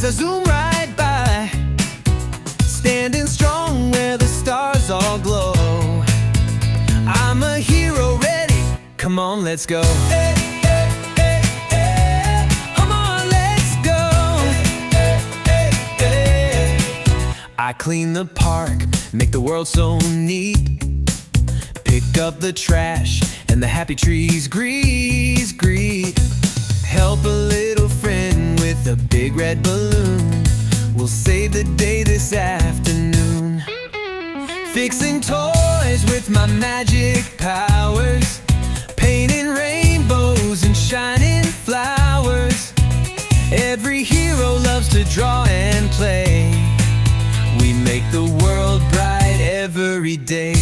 I zoom right by, standing strong where the stars all glow. I'm a hero ready, come on, let's go. Hey, hey, hey, hey. Come on, let's go. Hey, hey, hey, hey. I clean the park, make the world so neat. Pick up the trash and the happy trees greet. Help a little friend with a big red balloon. We'll save the day this afternoon. Fixing toys with my magic powers, painting rainbows and shining flowers. Every hero loves to draw and play. We make the world bright every day.